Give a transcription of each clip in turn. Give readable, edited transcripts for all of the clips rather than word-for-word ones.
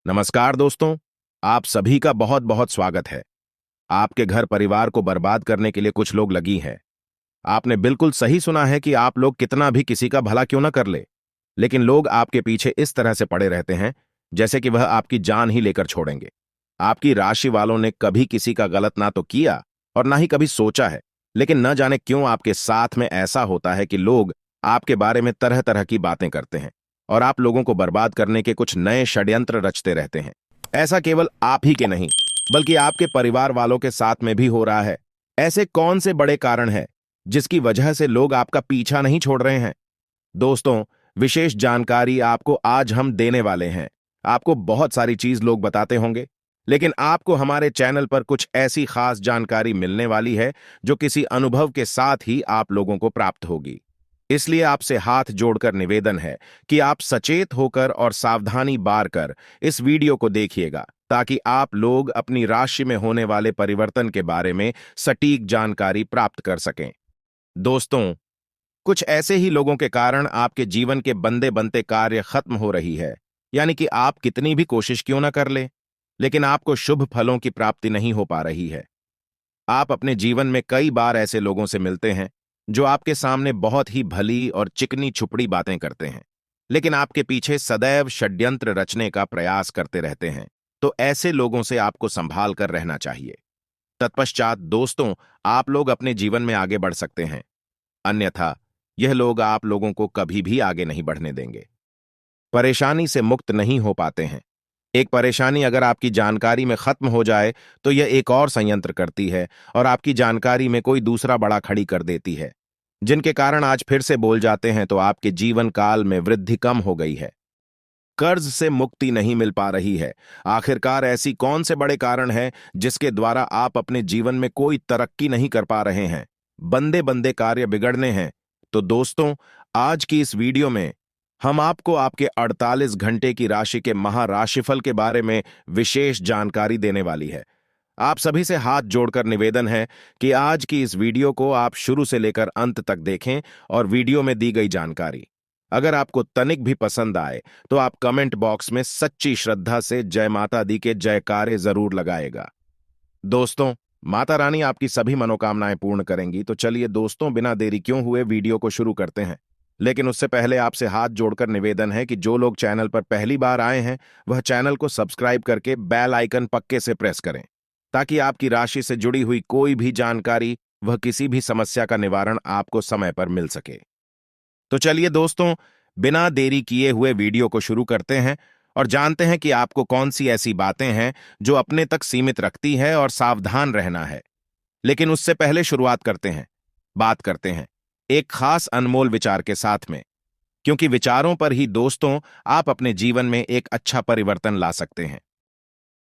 नमस्कार दोस्तों, आप सभी का बहुत बहुत स्वागत है। आपके घर परिवार को बर्बाद करने के लिए कुछ लोग लगी हैं। आपने बिल्कुल सही सुना है कि आप लोग कितना भी किसी का भला क्यों ना कर ले, लेकिन लोग आपके पीछे इस तरह से पड़े रहते हैं जैसे कि वह आपकी जान ही लेकर छोड़ेंगे। आपकी राशि वालों ने कभी किसी का गलत ना तो किया और ना ही कभी सोचा है, लेकिन न जाने क्यों आपके साथ में ऐसा होता है कि लोग आपके बारे में तरह तरह की बातें करते हैं और आप लोगों को बर्बाद करने के कुछ नए षड्यंत्र रचते रहते हैं। ऐसा केवल आप ही के नहीं, बल्कि आपके परिवार वालों के साथ में भी हो रहा है। ऐसे कौन से बड़े कारण हैं जिसकी वजह से लोग आपका पीछा नहीं छोड़ रहे हैं? दोस्तों, विशेष जानकारी आपको आज हम देने वाले हैं। आपको बहुत सारी चीज लोग बताते होंगे, लेकिन आपको हमारे चैनल पर कुछ ऐसी खास जानकारी मिलने वाली है जो किसी अनुभव के साथ ही आप लोगों को प्राप्त होगी। इसलिए आपसे हाथ जोड़कर निवेदन है कि आप सचेत होकर और सावधानी बार कर इस वीडियो को देखिएगा, ताकि आप लोग अपनी राशि में होने वाले परिवर्तन के बारे में सटीक जानकारी प्राप्त कर सकें। दोस्तों, कुछ ऐसे ही लोगों के कारण आपके जीवन के बंदे बनते कार्य खत्म हो रही है। यानी कि आप कितनी भी कोशिश क्यों ना कर ले, लेकिन आपको शुभ फलों की प्राप्ति नहीं हो पा रही है। आप अपने जीवन में कई बार ऐसे लोगों से मिलते हैं जो आपके सामने बहुत ही भली और चिकनी छुपड़ी बातें करते हैं, लेकिन आपके पीछे सदैव षड्यंत्र रचने का प्रयास करते रहते हैं। तो ऐसे लोगों से आपको संभाल कर रहना चाहिए। तत्पश्चात दोस्तों, आप लोग अपने जीवन में आगे बढ़ सकते हैं, अन्यथा यह लोग आप लोगों को कभी भी आगे नहीं बढ़ने देंगे। परेशानी से मुक्त नहीं हो पाते हैं। एक परेशानी अगर आपकी जानकारी में खत्म हो जाए तो यह एक और संयंत्र करती है और आपकी जानकारी में कोई दूसरा बड़ा खड़ी कर देती है, जिनके कारण आज फिर से बोल जाते हैं तो आपके जीवन काल में वृद्धि कम हो गई है। कर्ज से मुक्ति नहीं मिल पा रही है। आखिरकार ऐसी कौन से बड़े कारण हैं जिसके द्वारा आप अपने जीवन में कोई तरक्की नहीं कर पा रहे हैं? बंदे बंदे कार्य बिगड़ने हैं। तो दोस्तों, आज की इस वीडियो में हम आपको आपके 48 घंटे की राशि के महाराशिफल के बारे में विशेष जानकारी देने वाली है। आप सभी से हाथ जोड़कर निवेदन है कि आज की इस वीडियो को आप शुरू से लेकर अंत तक देखें और वीडियो में दी गई जानकारी अगर आपको तनिक भी पसंद आए तो आप कमेंट बॉक्स में सच्ची श्रद्धा से जय माता दी के जयकारे जरूर लगाएगा। दोस्तों, माता रानी आपकी सभी मनोकामनाएं पूर्ण करेंगी। तो चलिए दोस्तों, बिना देरी क्यों हुए वीडियो को शुरू करते हैं। लेकिन उससे पहले आपसे हाथ जोड़कर निवेदन है कि जो लोग चैनल पर पहली बार आए हैं वह चैनल को सब्सक्राइब करके बेल आइकन पक्के से प्रेस करें, ताकि आपकी राशि से जुड़ी हुई कोई भी जानकारी वह किसी भी समस्या का निवारण आपको समय पर मिल सके। तो चलिए दोस्तों, बिना देरी किए हुए वीडियो को शुरू करते हैं और जानते हैं कि आपको कौन सी ऐसी बातें हैं जो अपने तक सीमित रखती है और सावधान रहना है। लेकिन उससे पहले शुरुआत करते हैं, बात करते हैं एक खास अनमोल विचार के साथ में, क्योंकि विचारों पर ही दोस्तों आप अपने जीवन में एक अच्छा परिवर्तन ला सकते हैं।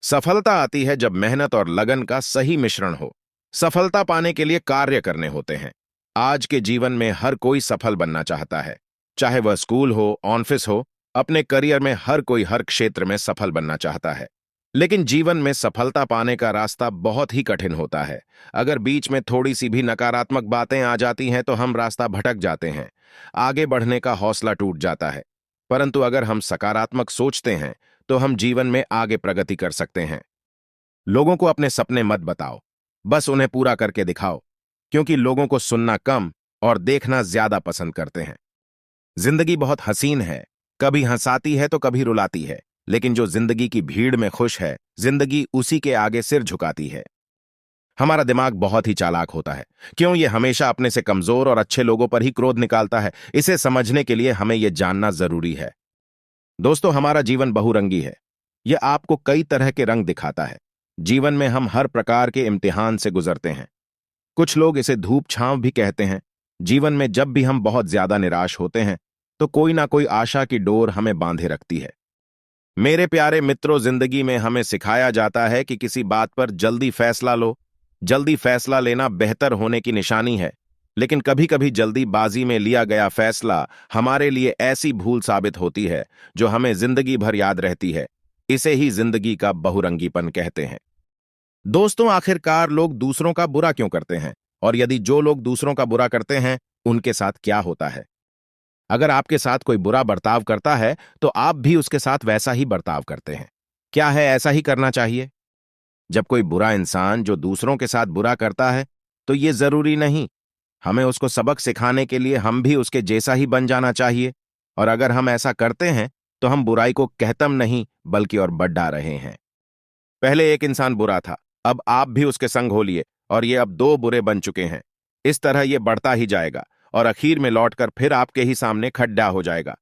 सफलता आती है जब मेहनत और लगन का सही मिश्रण हो। सफलता पाने के लिए कार्य करने होते हैं। आज के जीवन में हर कोई सफल बनना चाहता है, चाहे वह स्कूल हो, ऑफिस हो। अपने करियर में हर कोई हर क्षेत्र में सफल बनना चाहता है, लेकिन जीवन में सफलता पाने का रास्ता बहुत ही कठिन होता है। अगर बीच में थोड़ी सी भी नकारात्मक बातें आ जाती हैं तो हम रास्ता भटक जाते हैं, आगे बढ़ने का हौसला टूट जाता है। परंतु अगर हम सकारात्मक सोचते हैं तो हम जीवन में आगे प्रगति कर सकते हैं। लोगों को अपने सपने मत बताओ, बस उन्हें पूरा करके दिखाओ, क्योंकि लोगों को सुनना कम और देखना ज्यादा पसंद करते हैं। जिंदगी बहुत हसीन है, कभी हंसाती है तो कभी रुलाती है, लेकिन जो जिंदगी की भीड़ में खुश है, जिंदगी उसी के आगे सिर झुकाती है। हमारा दिमाग बहुत ही चालाक होता है। क्यों? ये हमेशा अपने से कमजोर और अच्छे लोगों पर ही क्रोध निकालता है। इसे समझने के लिए हमें यह जानना जरूरी है। दोस्तों, हमारा जीवन बहुरंगी है। यह आपको कई तरह के रंग दिखाता है। जीवन में हम हर प्रकार के इम्तिहान से गुजरते हैं। कुछ लोग इसे धूप छांव भी कहते हैं। जीवन में जब भी हम बहुत ज्यादा निराश होते हैं तो कोई ना कोई आशा की डोर हमें बांधे रखती है। मेरे प्यारे मित्रों, जिंदगी में हमें सिखाया जाता है कि किसी बात पर जल्दी फैसला लो। जल्दी फैसला लेना बेहतर होने की निशानी है, लेकिन कभी कभी जल्दीबाजी में लिया गया फैसला हमारे लिए ऐसी भूल साबित होती है जो हमें जिंदगी भर याद रहती है। इसे ही जिंदगी का बहुरंगीपन कहते हैं। दोस्तों, आखिरकार लोग दूसरों का बुरा क्यों करते हैं? और यदि जो लोग दूसरों का बुरा करते हैं उनके साथ क्या होता है? अगर आपके साथ कोई बुरा बर्ताव करता है तो आप भी उसके साथ वैसा ही बर्ताव करते हैं। क्या है ऐसा ही करना चाहिए? जब कोई बुरा इंसान जो दूसरों के साथ बुरा करता है, तो ये जरूरी नहीं हमें उसको सबक सिखाने के लिए हम भी उसके जैसा ही बन जाना चाहिए। और अगर हम ऐसा करते हैं तो हम बुराई को कहतम नहीं बल्कि और बढ़ा रहे हैं। पहले एक इंसान बुरा था, अब आप भी उसके संग हो लिए और ये अब दो बुरे बन चुके हैं। इस तरह ये बढ़ता ही जाएगा और आखिर में लौटकर फिर आपके ही सामने खड्डा हो जाएगा।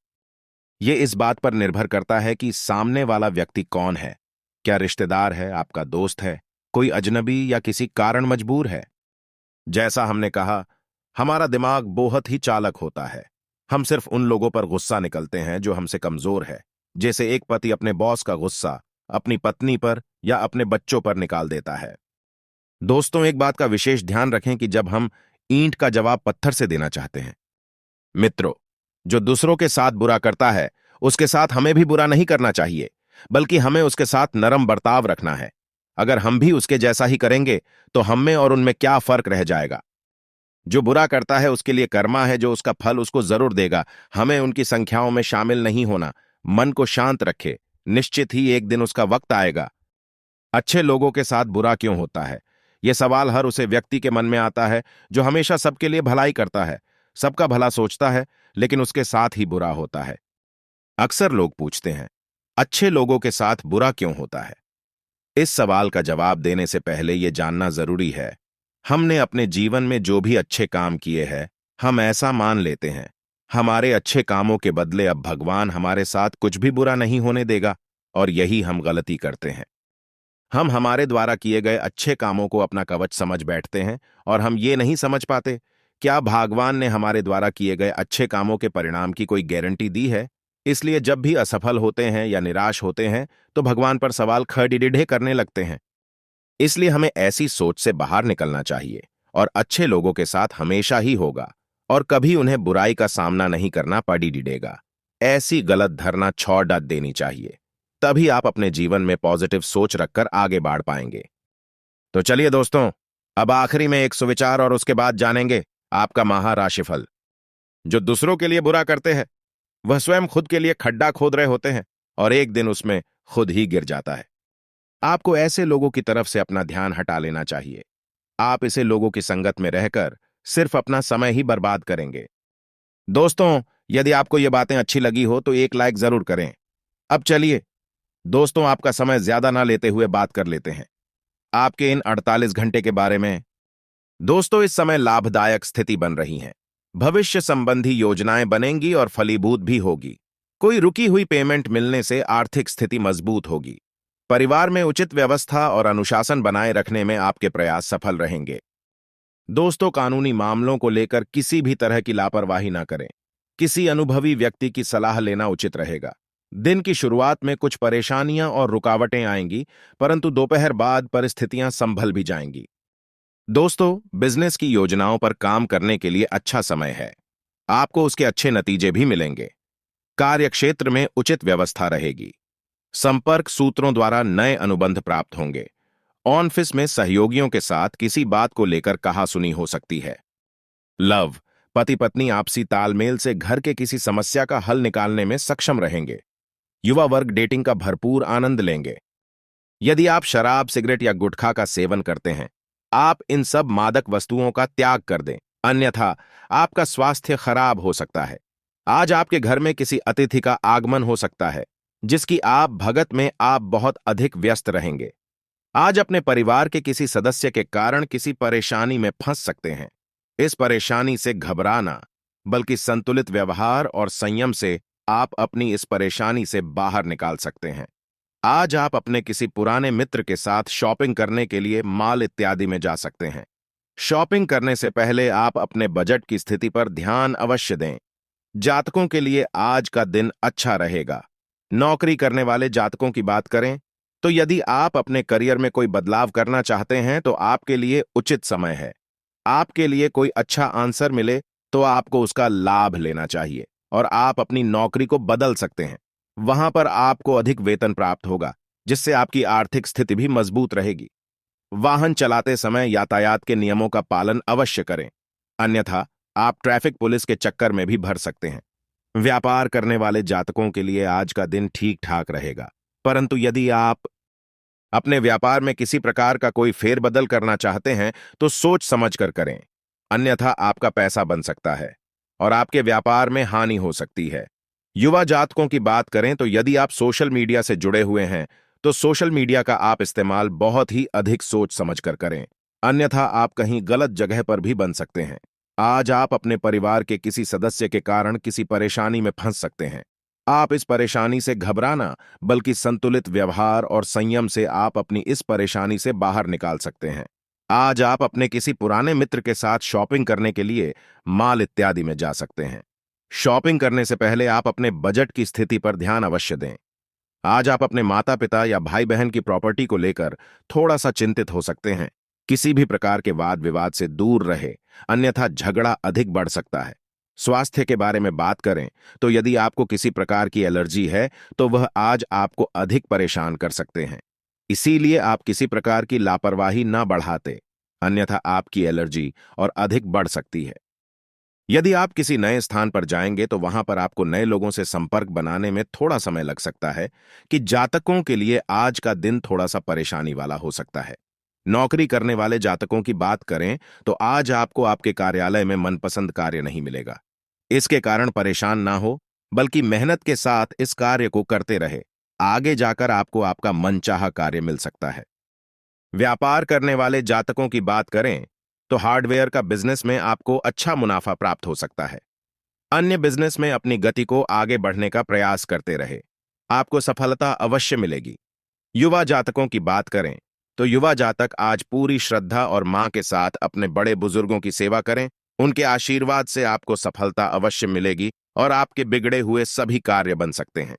ये इस बात पर निर्भर करता है कि सामने वाला व्यक्ति कौन है। क्या रिश्तेदार है, आपका दोस्त है, कोई अजनबी या किसी कारण मजबूर है। जैसा हमने कहा, हमारा दिमाग बहुत ही चालक होता है। हम सिर्फ उन लोगों पर गुस्सा निकलते हैं जो हमसे कमजोर है। जैसे एक पति अपने बॉस का गुस्सा अपनी पत्नी पर या अपने बच्चों पर निकाल देता है। दोस्तों, एक बात का विशेष ध्यान रखें कि जब हम ईंट का जवाब पत्थर से देना चाहते हैं। मित्रों, जो दूसरों के साथ बुरा करता है उसके साथ हमें भी बुरा नहीं करना चाहिए, बल्कि हमें उसके साथ नरम बर्ताव रखना है। अगर हम भी उसके जैसा ही करेंगे तो हम में और उनमें क्या फर्क रह जाएगा। जो बुरा करता है उसके लिए कर्मा है, जो उसका फल उसको जरूर देगा। हमें उनकी संख्याओं में शामिल नहीं होना। मन को शांत रखे, निश्चित ही एक दिन उसका वक्त आएगा। अच्छे लोगों के साथ बुरा क्यों होता है? यह सवाल हर उसे व्यक्ति के मन में आता है जो हमेशा सबके लिए भलाई करता है, सबका भला सोचता है, लेकिन उसके साथ ही बुरा होता है। अक्सर लोग पूछते हैं, अच्छे लोगों के साथ बुरा क्यों होता है? इस सवाल का जवाब देने से पहले यह जानना जरूरी है, हमने अपने जीवन में जो भी अच्छे काम किए हैं, हम ऐसा मान लेते हैं हमारे अच्छे कामों के बदले अब भगवान हमारे साथ कुछ भी बुरा नहीं होने देगा, और यही हम गलती करते हैं। हम हमारे द्वारा किए गए अच्छे कामों को अपना कवच समझ बैठते हैं और हम ये नहीं समझ पाते क्या भगवान ने हमारे द्वारा किए गए अच्छे कामों के परिणाम की कोई गारंटी दी है। इसलिए जब भी असफल होते हैं या निराश होते हैं तो भगवान पर सवाल खड़े करने लगते हैं। इसलिए हमें ऐसी सोच से बाहर निकलना चाहिए और अच्छे लोगों के साथ हमेशा ही होगा और कभी उन्हें बुराई का सामना नहीं करना पड़ेगा। ऐसी गलत धारणा छोड़ देनी चाहिए, तभी आप अपने जीवन में पॉजिटिव सोच रखकर आगे बढ़ पाएंगे। तो चलिए दोस्तों, अब आखिरी में एक सुविचार और उसके बाद जानेंगे आपका महाराशिफल। जो दूसरों के लिए बुरा करते हैं वह स्वयं खुद के लिए खड्डा खोद रहे होते हैं और एक दिन उसमें खुद ही गिर जाता है। आपको ऐसे लोगों की तरफ से अपना ध्यान हटा लेना चाहिए। आप ऐसे लोगों की संगत में रहकर सिर्फ अपना समय ही बर्बाद करेंगे। दोस्तों, यदि आपको ये बातें अच्छी लगी हो तो एक लाइक जरूर करें। अब चलिए दोस्तों, आपका समय ज्यादा ना लेते हुए बात कर लेते हैं आपके इन 48 घंटे के बारे में। दोस्तों, इस समय लाभदायक स्थिति बन रही है। भविष्य संबंधी योजनाएं बनेंगी और फलीभूत भी होगी। कोई रुकी हुई पेमेंट मिलने से आर्थिक स्थिति मजबूत होगी। परिवार में उचित व्यवस्था और अनुशासन बनाए रखने में आपके प्रयास सफल रहेंगे। दोस्तों, कानूनी मामलों को लेकर किसी भी तरह की लापरवाही ना करें। किसी अनुभवी व्यक्ति की सलाह लेना उचित रहेगा। दिन की शुरुआत में कुछ परेशानियां और रुकावटें आएंगी, परंतु दोपहर बाद परिस्थितियां संभल भी जाएंगी। दोस्तों, बिजनेस की योजनाओं पर काम करने के लिए अच्छा समय है। आपको उसके अच्छे नतीजे भी मिलेंगे। कार्यक्षेत्र में उचित व्यवस्था रहेगी। संपर्क सूत्रों द्वारा नए अनुबंध प्राप्त होंगे। ऑफिस में सहयोगियों के साथ किसी बात को लेकर कहासुनी हो सकती है। लव, पति पत्नी आपसी तालमेल से घर के किसी समस्या का हल निकालने में सक्षम रहेंगे। युवा वर्ग डेटिंग का भरपूर आनंद लेंगे। यदि आप शराब, सिगरेट या गुटखा का सेवन करते हैं, आप इन सब मादक वस्तुओं का त्याग कर दें, अन्यथा आपका स्वास्थ्य खराब हो सकता है। आज आपके घर में किसी अतिथि का आगमन हो सकता है जिसकी आप भगत में आप बहुत अधिक व्यस्त रहेंगे। आज अपने परिवार के किसी सदस्य के कारण किसी परेशानी में फंस सकते हैं। इस परेशानी से घबराना बल्कि संतुलित व्यवहार और संयम से आप अपनी इस परेशानी से बाहर निकाल सकते हैं। आज आप अपने किसी पुराने मित्र के साथ शॉपिंग करने के लिए मॉल इत्यादि में जा सकते हैं। शॉपिंग करने से पहले आप अपने बजट की स्थिति पर ध्यान अवश्य दें। जातकों के लिए आज का दिन अच्छा रहेगा। नौकरी करने वाले जातकों की बात करें तो यदि आप अपने करियर में कोई बदलाव करना चाहते हैं तो आपके लिए उचित समय है। आपके लिए कोई अच्छा आंसर मिले तो आपको उसका लाभ लेना चाहिए और आप अपनी नौकरी को बदल सकते हैं। वहां पर आपको अधिक वेतन प्राप्त होगा, जिससे आपकी आर्थिक स्थिति भी मजबूत रहेगी। वाहन चलाते समय यातायात के नियमों का पालन अवश्य करें, अन्यथा आप ट्रैफिक पुलिस के चक्कर में भी भर सकते हैं। व्यापार करने वाले जातकों के लिए आज का दिन ठीक ठाक रहेगा। परंतु यदि आप अपने व्यापार में किसी प्रकार का कोई फेरबदल करना चाहते हैं तो सोच समझ कर करें, अन्यथा आपका पैसा बन सकता है और आपके व्यापार में हानि हो सकती है। युवा जातकों की बात करें तो यदि आप सोशल मीडिया से जुड़े हुए हैं तो सोशल मीडिया का आप इस्तेमाल बहुत ही अधिक सोच समझ कर करें, अन्यथा आप कहीं गलत जगह पर भी बन सकते हैं। आज आप अपने परिवार के किसी सदस्य के कारण किसी परेशानी में फंस सकते हैं। आप इस परेशानी से घबराना, बल्कि संतुलित व्यवहार और संयम से आप अपनी इस परेशानी से बाहर निकाल सकते हैं। आज आप अपने किसी पुराने मित्र के साथ शॉपिंग करने के लिए मॉल इत्यादि में जा सकते हैं। शॉपिंग करने से पहले आप अपने बजट की स्थिति पर ध्यान अवश्य दें। आज आप अपने माता पिता या भाई बहन की प्रॉपर्टी को लेकर थोड़ा सा चिंतित हो सकते हैं। किसी भी प्रकार के वाद विवाद से दूर रहे, अन्यथा झगड़ा अधिक बढ़ सकता है। स्वास्थ्य के बारे में बात करें तो यदि आपको किसी प्रकार की एलर्जी है तो वह आज आपको अधिक परेशान कर सकते हैं। इसीलिए आप किसी प्रकार की लापरवाही न बढ़ाते, अन्यथा आपकी एलर्जी और अधिक बढ़ सकती है। यदि आप किसी नए स्थान पर जाएंगे तो वहां पर आपको नए लोगों से संपर्क बनाने में थोड़ा समय लग सकता है कि जातकों के लिए आज का दिन थोड़ा सा परेशानी वाला हो सकता है। नौकरी करने वाले जातकों की बात करें तो आज आपको आपके कार्यालय में मनपसंद कार्य नहीं मिलेगा। इसके कारण परेशान ना हो, बल्कि मेहनत के साथ इस कार्य को करते रहे। आगे जाकर आपको आपका मनचाहा कार्य मिल सकता है। व्यापार करने वाले जातकों की बात करें तो हार्डवेयर का बिजनेस में आपको अच्छा मुनाफा प्राप्त हो सकता है। अन्य बिजनेस में अपनी गति को आगे बढ़ने का प्रयास करते रहे, आपको सफलता अवश्य मिलेगी। युवा जातकों की बात करें तो युवा जातक आज पूरी श्रद्धा और मां के साथ अपने बड़े बुजुर्गों की सेवा करें। उनके आशीर्वाद से आपको सफलता अवश्य मिलेगी और आपके बिगड़े हुए सभी कार्य बन सकते हैं।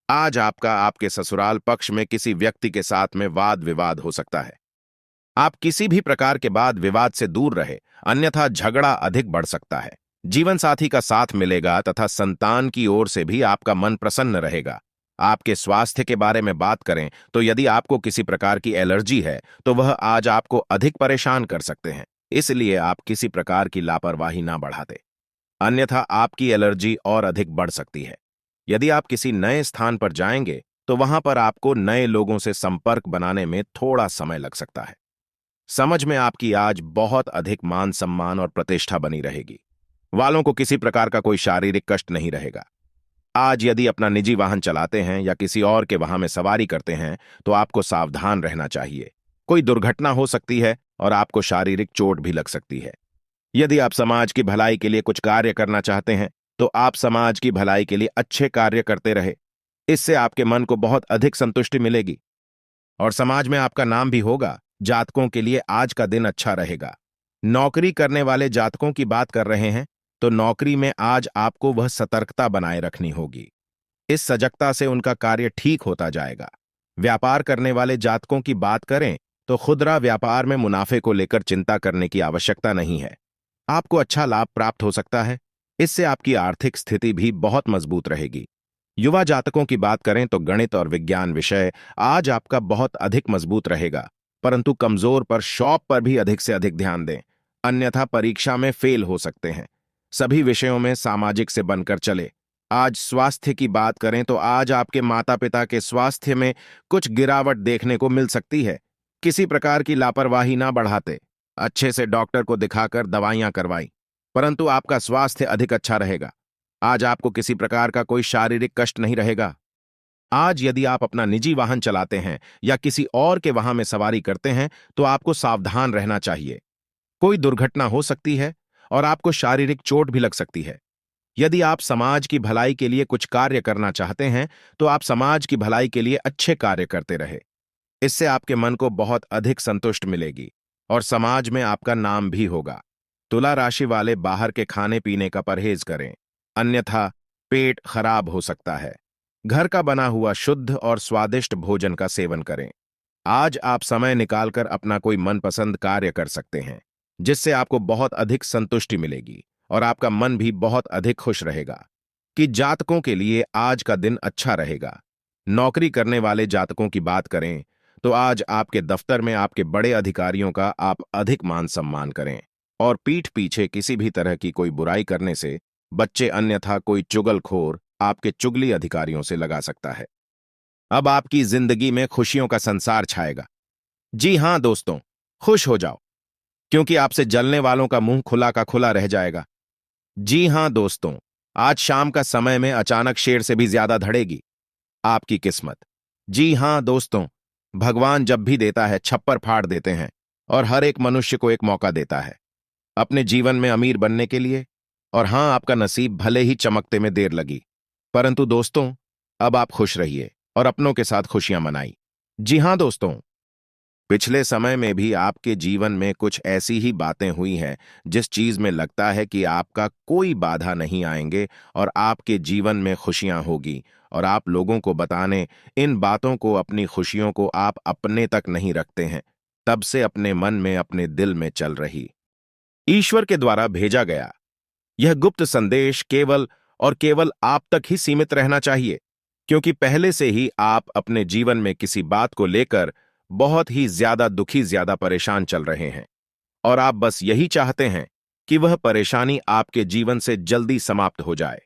आज आपका आपके ससुराल पक्ष में किसी व्यक्ति के साथ में वाद विवाद हो सकता है। आप किसी भी प्रकार के वाद विवाद से दूर रहे, अन्यथा झगड़ा अधिक बढ़ सकता है। जीवन साथी का साथ मिलेगा तथा संतान की ओर से भी आपका मन प्रसन्न रहेगा। आपके स्वास्थ्य के बारे में बात करें तो यदि आपको किसी प्रकार की एलर्जी है तो वह आज आपको अधिक परेशान कर सकते हैं। इसलिए आप किसी प्रकार की लापरवाही ना बढ़ाते, अन्यथा आपकी एलर्जी और अधिक बढ़ सकती है। यदि आप किसी नए स्थान पर जाएंगे तो वहां पर आपको नए लोगों से संपर्क बनाने में थोड़ा समय लग सकता है। समझ में आपकी आज बहुत अधिक मान सम्मान और प्रतिष्ठा बनी रहेगी। वालों को किसी प्रकार का कोई शारीरिक कष्ट नहीं रहेगा। आज यदि अपना निजी वाहन चलाते हैं या किसी और के वाहन में सवारी करते हैं तो आपको सावधान रहना चाहिए। कोई दुर्घटना हो सकती है और आपको शारीरिक चोट भी लग सकती है। यदि आप समाज की भलाई के लिए कुछ कार्य करना चाहते हैं तो आप समाज की भलाई के लिए अच्छे कार्य करते रहे। इससे आपके मन को बहुत अधिक संतुष्टि मिलेगी और समाज में आपका नाम भी होगा। जातकों के लिए आज का दिन अच्छा रहेगा। नौकरी करने वाले जातकों की बात कर रहे हैं तो नौकरी में आज आपको वह सतर्कता बनाए रखनी होगी। इस सजगता से उनका कार्य ठीक होता जाएगा। व्यापार करने वाले जातकों की बात करें तो खुदरा व्यापार में मुनाफे को लेकर चिंता करने की आवश्यकता नहीं है। आपको अच्छा लाभ प्राप्त हो सकता है। इससे आपकी आर्थिक स्थिति भी बहुत मजबूत रहेगी। युवा जातकों की बात करें तो गणित और विज्ञान विषय आज आपका बहुत अधिक मजबूत रहेगा, परंतु कमजोर पर शॉप पर भी अधिक से अधिक ध्यान दें, अन्यथा परीक्षा में फेल हो सकते हैं। सभी विषयों में सामाजिक से बनकर चले। आज स्वास्थ्य की बात करें तो आज आपके माता पिता के स्वास्थ्य में कुछ गिरावट देखने को मिल सकती है। किसी प्रकार की लापरवाही ना बढ़ाते, अच्छे से डॉक्टर को दिखाकर दवाइयां करवाई, परंतु आपका स्वास्थ्य अधिक अच्छा रहेगा। आज आपको किसी प्रकार का कोई शारीरिक कष्ट नहीं रहेगा। आज यदि आप अपना निजी वाहन चलाते हैं या किसी और के वाहन में सवारी करते हैं तो आपको सावधान रहना चाहिए। कोई दुर्घटना हो सकती है और आपको शारीरिक चोट भी लग सकती है। यदि आप समाज की भलाई के लिए कुछ कार्य करना चाहते हैं तो आप समाज की भलाई के लिए अच्छे कार्य करते रहे। इससे आपके मन को बहुत अधिक संतुष्ट मिलेगी और समाज में आपका नाम भी होगा। तुला राशि वाले बाहर के खाने पीने का परहेज करें, अन्यथा पेट खराब हो सकता है। घर का बना हुआ शुद्ध और स्वादिष्ट भोजन का सेवन करें। आज आप समय निकालकर अपना कोई मनपसंद कार्य कर सकते हैं, जिससे आपको बहुत अधिक संतुष्टि मिलेगी और आपका मन भी बहुत अधिक खुश रहेगा। कि जातकों के लिए आज का दिन अच्छा रहेगा। नौकरी करने वाले जातकों की बात करें तो आज आपके दफ्तर में आपके बड़े अधिकारियों का आप अधिक मान सम्मान करें और पीठ पीछे किसी भी तरह की कोई बुराई करने से बच्चे, अन्यथा कोई चुगलखोर आपके चुगली अधिकारियों से लगा सकता है। अब आपकी जिंदगी में खुशियों का संसार छाएगा। जी हां दोस्तों, खुश हो जाओ, क्योंकि आपसे जलने वालों का मुंह खुला का खुला रह जाएगा। जी हां दोस्तों, आज शाम का समय में अचानक शेर से भी ज्यादा धड़ेगी आपकी किस्मत। जी हां दोस्तों, भगवान जब भी देता है छप्पर फाड़ देते हैं और हर एक मनुष्य को एक मौका देता है अपने जीवन में अमीर बनने के लिए। और हां, आपका नसीब भले ही चमकते में देर लगी, परंतु दोस्तों, अब आप खुश रहिए और अपनों के साथ खुशियां मनाई। जी हां दोस्तों, पिछले समय में भी आपके जीवन में कुछ ऐसी ही बातें हुई हैं जिस चीज में लगता है कि आपका कोई बाधा नहीं आएंगे और आपके जीवन में खुशियां होगी, और आप लोगों को बताने इन बातों को, अपनी खुशियों को आप अपने तक नहीं रखते हैं, तब से अपने मन में, अपने दिल में चल रही ईश्वर के द्वारा भेजा गया यह गुप्त संदेश केवल और केवल आप तक ही सीमित रहना चाहिए, क्योंकि पहले से ही आप अपने जीवन में किसी बात को लेकर बहुत ही ज्यादा दुखी, ज्यादा परेशान चल रहे हैं, और आप बस यही चाहते हैं कि वह परेशानी आपके जीवन से जल्दी समाप्त हो जाए।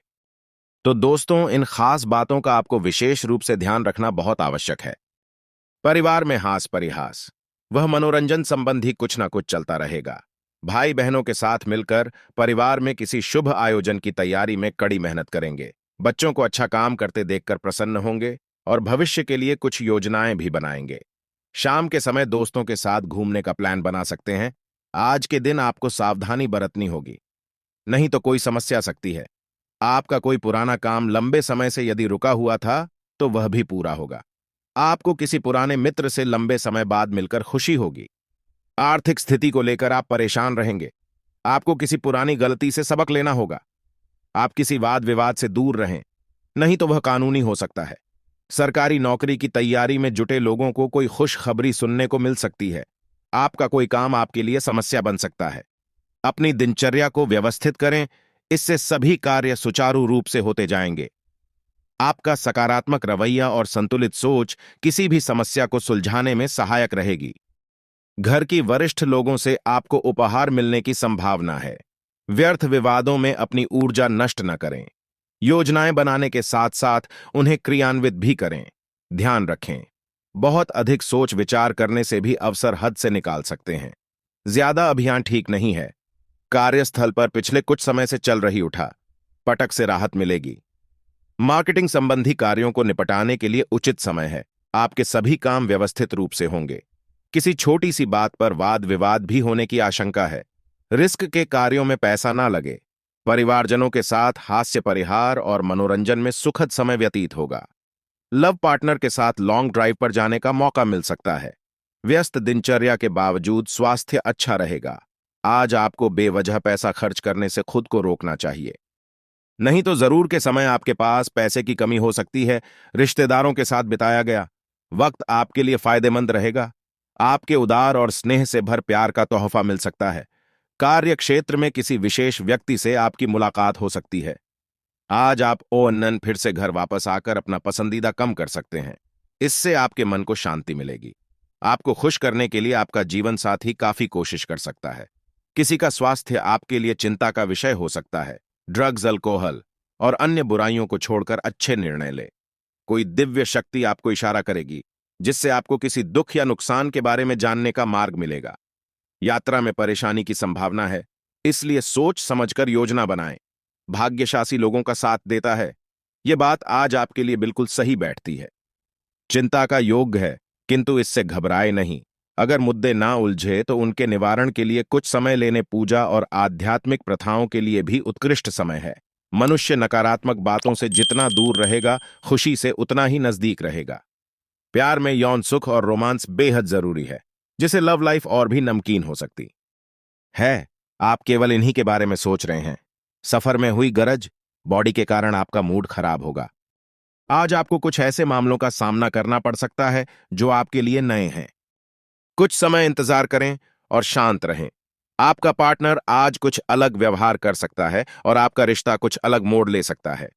तो दोस्तों, इन खास बातों का आपको विशेष रूप से ध्यान रखना बहुत आवश्यक है। परिवार में हास परिहास, वह मनोरंजन संबंधी कुछ ना कुछ चलता रहेगा। भाई बहनों के साथ मिलकर परिवार में किसी शुभ आयोजन की तैयारी में कड़ी मेहनत करेंगे। बच्चों को अच्छा काम करते देखकर प्रसन्न होंगे और भविष्य के लिए कुछ योजनाएं भी बनाएंगे। शाम के समय दोस्तों के साथ घूमने का प्लान बना सकते हैं। आज के दिन आपको सावधानी बरतनी होगी, नहीं तो कोई समस्या आ सकती है। आपका कोई पुराना काम लंबे समय से यदि रुका हुआ था, तो वह भी पूरा होगा। आपको किसी पुराने मित्र से लंबे समय बाद मिलकर खुशी होगी। आर्थिक स्थिति को लेकर आप परेशान रहेंगे। आपको किसी पुरानी गलती से सबक लेना होगा। आप किसी वाद विवाद से दूर रहें, नहीं तो वह कानूनी हो सकता है। सरकारी नौकरी की तैयारी में जुटे लोगों को कोई खुशखबरी सुनने को मिल सकती है। आपका कोई काम आपके लिए समस्या बन सकता है। अपनी दिनचर्या को व्यवस्थित करें, इससे सभी कार्य सुचारू रूप से होते जाएंगे। आपका सकारात्मक रवैया और संतुलित सोच किसी भी समस्या को सुलझाने में सहायक रहेगी। घर की वरिष्ठ लोगों से आपको उपहार मिलने की संभावना है। व्यर्थ विवादों में अपनी ऊर्जा नष्ट न करें। योजनाएं बनाने के साथ साथ उन्हें क्रियान्वित भी करें। ध्यान रखें, बहुत अधिक सोच विचार करने से भी अवसर हद से निकाल सकते हैं। ज्यादा अभियान ठीक नहीं है। कार्यस्थल पर पिछले कुछ समय से चल रही उठा पटक से राहत मिलेगी। मार्केटिंग संबंधी कार्यों को निपटाने के लिए उचित समय है। आपके सभी काम व्यवस्थित रूप से होंगे। किसी छोटी सी बात पर वाद विवाद भी होने की आशंका है। रिस्क के कार्यों में पैसा ना लगे। परिवारजनों के साथ हास्य परिहार और मनोरंजन में सुखद समय व्यतीत होगा। लव पार्टनर के साथ लॉन्ग ड्राइव पर जाने का मौका मिल सकता है। व्यस्त दिनचर्या के बावजूद स्वास्थ्य अच्छा रहेगा। आज आपको बेवजह पैसा खर्च करने से खुद को रोकना चाहिए, नहीं तो जरूर के समय आपके पास पैसे की कमी हो सकती है। रिश्तेदारों के साथ बिताया गया वक्त आपके लिए फायदेमंद रहेगा। आपके उदार और स्नेह से भर प्यार का तोहफा मिल सकता है। कार्य क्षेत्र में किसी विशेष व्यक्ति से आपकी मुलाकात हो सकती है। आज आप ओनन फिर से घर वापस आकर अपना पसंदीदा कम कर सकते हैं। इससे आपके मन को शांति मिलेगी। आपको खुश करने के लिए आपका जीवन साथी काफी कोशिश कर सकता है। किसी का स्वास्थ्य आपके लिए चिंता का विषय हो सकता है। ड्रग्स, अल्कोहल और अन्य बुराइयों को छोड़कर अच्छे निर्णय ले। कोई दिव्य शक्ति आपको इशारा करेगी, जिससे आपको किसी दुख या नुकसान के बारे में जानने का मार्ग मिलेगा। यात्रा में परेशानी की संभावना है, इसलिए सोच समझकर योजना बनाएं। भाग्यशाली लोगों का साथ देता है। यह बात आज आपके लिए बिल्कुल सही बैठती है। चिंता का योग है, किंतु इससे घबराए नहीं। अगर मुद्दे ना उलझे तो उनके निवारण के लिए कुछ समय लेने पूजा और आध्यात्मिक प्रथाओं के लिए भी उत्कृष्ट समय है। मनुष्य नकारात्मक बातों से जितना दूर रहेगा, खुशी से उतना ही नजदीक रहेगा। प्यार में यौन सुख और रोमांस बेहद जरूरी है, जिसे लव लाइफ और भी नमकीन हो सकती है। आप केवल इन्हीं के बारे में सोच रहे हैं। सफर में हुई गरज, बॉडी के कारण आपका मूड खराब होगा। आज आपको कुछ ऐसे मामलों का सामना करना पड़ सकता है जो आपके लिए नए हैं। कुछ समय इंतजार करें और शांत रहें। आपका पार्टनर आज कुछ अलग व्यवहार कर सकता है और आपका रिश्ता कुछ अलग मोड़ ले सकता है।